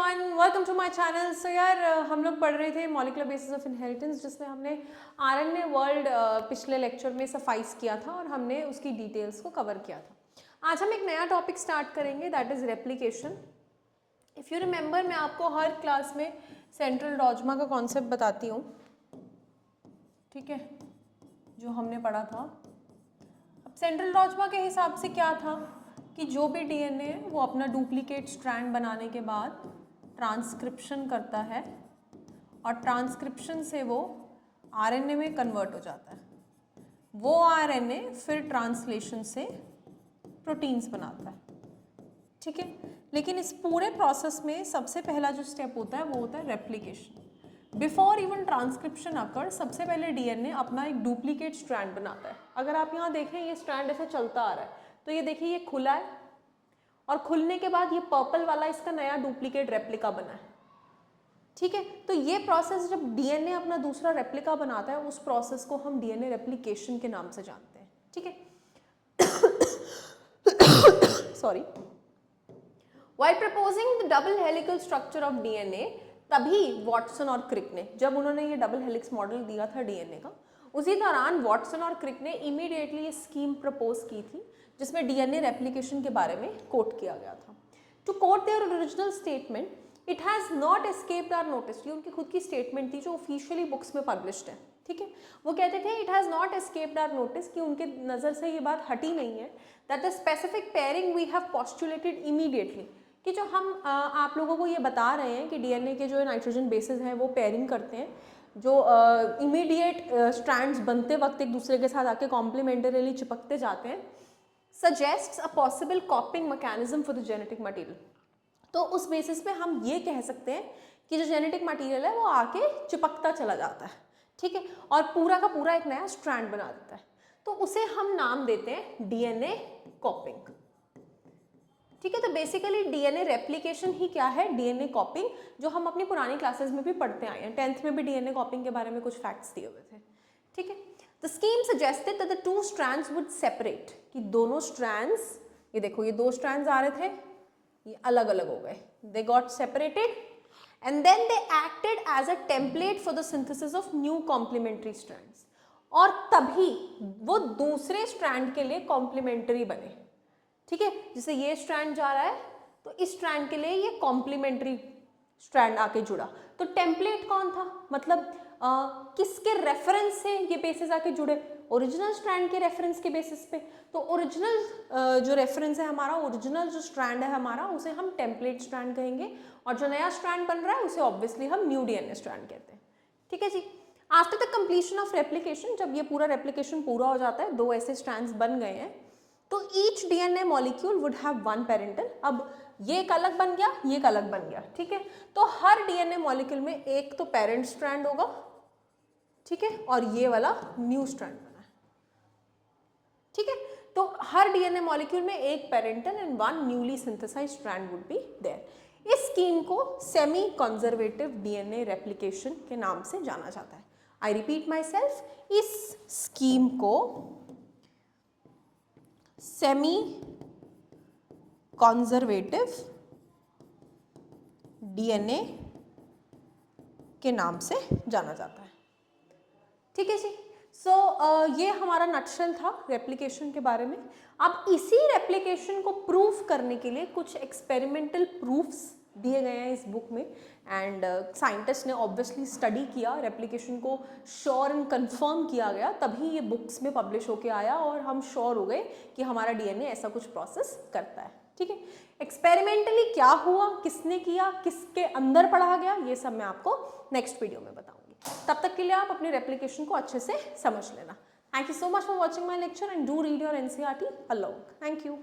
Everyone, welcome to my channel. So यार हम लोग पढ़ रहे थे मॉलिक्यूलर बेसिस ऑफ इनहेरिटेंस, जिसमें हमने आरएनए वर्ल्ड पिछले लेक्चर में सफाइस किया था और हमने उसकी डिटेल्स को कवर किया था। आज हम एक नया टॉपिक स्टार्ट करेंगे, that is replication. If you remember, मैं आपको हर क्लास में सेंट्रल डॉग्मा का कॉन्सेप्ट बताती हूँ, ठीक है, जो हमने पढ़ा था। अब सेंट्रल डॉग्मा के हिसाब से क्या था कि जो भी डीएनए है वो अपना डुप्लीकेट स्ट्रैंड बनाने के बाद ट्रांसक्रिप्शन करता है और ट्रांसक्रिप्शन से वो आरएनए में कन्वर्ट हो जाता है। वो आरएनए फिर ट्रांसलेशन से प्रोटीन्स बनाता है, ठीक है। लेकिन इस पूरे प्रोसेस में सबसे पहला जो स्टेप होता है वो होता है रेप्लिकेशन। बिफोर इवन ट्रांसक्रिप्शन अकर, सबसे पहले डीएनए अपना एक डुप्लीकेट स्ट्रैंड बनाता है। अगर आप यहाँ देखें, ये स्ट्रैंड ऐसे चलता आ रहा है, तो ये देखिए ये खुला है और खुलने के बाद ये पर्पल वाला इसका नया डुप्लीकेट रेप्लिका बना है, ठीक है। तो ये प्रोसेस, जब डीएनए अपना दूसरा रेप्लिका बनाता है, उस प्रोसेस को हम डीएनए रेप्लिकेशन के नाम से जानते हैं, ठीक है। Sorry. While proposing the double helical structure of DNA, तभी वॉटसन और क्रिक ने, जब उन्होंने ये डबल हेलिक्स मॉडल दिया था डीएनए का, उसी दौरान वॉटसन और क्रिक ने इमीडिएटली ये स्कीम प्रपोज की थी जिसमें डीएनए रेप्लिकेशन के बारे में कोट किया गया था। To quote their original statement, it has not escaped our notice. ये उनकी खुद की स्टेटमेंट थी जो ऑफिशियली बुक्स में पब्लिश्ड है, ठीक है। वो कहते थे it has not escaped our notice, कि उनके नज़र से ये बात हटी नहीं है, that the specific pairing we have postulated immediately, कि जो हम आप लोगों को ये बता रहे हैं कि डीएनए के जो नाइट्रोजन बेसिस हैं वो पेयरिंग करते हैं, जो इमीडिएट स्ट्रैंड्स बनते वक्त एक दूसरे के साथ आके कॉम्प्लीमेंटरीली चिपकते जाते हैं, suggests a possible कॉपिंग mechanism for the genetic material. तो उस बेसिस पे हम ये कह सकते हैं कि जो जेनेटिक मटेरियल है वो आके चिपकता चला जाता है, ठीक है, और पूरा का पूरा एक नया स्ट्रैंड बना देता है। तो उसे हम नाम देते हैं डीएनए कॉपिंग, ठीक है। तो बेसिकली डीएनए रेप्लिकेशन ही क्या है? डीएनए कॉपिंग, जो हम अपनी पुरानी क्लासेस में भी पढ़ते आए हैं। 10th में भी डीएनए कॉपिंग के बारे में कुछ फैक्ट्स दिए हुए थे, ठीक है। The scheme suggested that the two strands would separate, कि दोनों स्ट्रैंड्स, ये देखो ये दो स्ट्रैंड्स आ रहे थे, ये अलग अलग हो गए, they got separated and then they acted as a template for the synthesis of new complementary strands, और तभी वो दूसरे स्ट्रैंड के लिए कॉम्प्लीमेंट्री बने, ठीक है। जैसे ये स्ट्रैंड जा रहा है तो इस स्ट्रैंड के लिए ये कॉम्प्लीमेंट्री स्ट्रैंड आके जुड़ा। तो टेम्पलेट कौन था? मतलब किसके रेफरेंस से ये बेसिस आके जुड़े? ओरिजिनल स्ट्रैंड के रेफरेंस के बेसिस पे। तो ओरिजिनल जो रेफरेंस है हमारा, ओरिजिनल जो स्ट्रैंड है हमारा, उसे हम टेम्पलेट स्ट्रैंड कहेंगे, और जो नया स्ट्रैंड बन रहा है उसे ऑब्वियसली हम न्यू डीएनए स्ट्रैंड कहते हैं, ठीक है जी। After the completion of replication, जब ये पूरा रेप्लिकेशन पूरा हो जाता है, दो ऐसे स्ट्रैंड्स बन गए हैं, तो each DNA molecule would have one parental. अब ये एक अलग बन गया, ये एक अलग बन गया, ठीक है। तो हर डीएनए मॉलिक्यूल में एक तो पेरेंट स्ट्रैंड होगा, ठीक है, और ये वाला न्यू स्ट्रैंड बना है, ठीक है। तो हर डीएनए मॉलिक्यूल में एक parental and one newly synthesised strand would be there. इस स्कीम को सेमी कंजर्वेटिव डीएनए रेप्लिकेशन के नाम से जाना जाता है। आई रिपीट माई सेल्फ, इस स्कीम को सेमी कॉन्जर्वेटिव डीएनए के नाम से जाना जाता है, ठीक है जी। सो ये हमारा नटशेल था रेप्लिकेशन के बारे में। अब इसी रेप्लिकेशन को प्रूव करने के लिए कुछ एक्सपेरिमेंटल प्रूफ्स दिए गए हैं इस बुक में, एंड साइंटिस्ट ने ऑब्वियसली स्टडी किया, रेप्लिकेशन को श्योर एंड कंफर्म किया गया, तभी ये बुक्स में पब्लिश होके आया और हम श्योर हो गए कि हमारा डीएनए ऐसा कुछ प्रोसेस करता है, ठीक है। एक्सपेरिमेंटली क्या हुआ, किसने किया, किसके अंदर पढ़ा गया, ये सब मैं आपको नेक्स्ट वीडियो में बताऊंगी। तब तक के लिए आप अपनी रेप्लिकेशन को अच्छे से समझ लेना। Thank you so much for watching my lecture and do read your NCERT along. Thank you.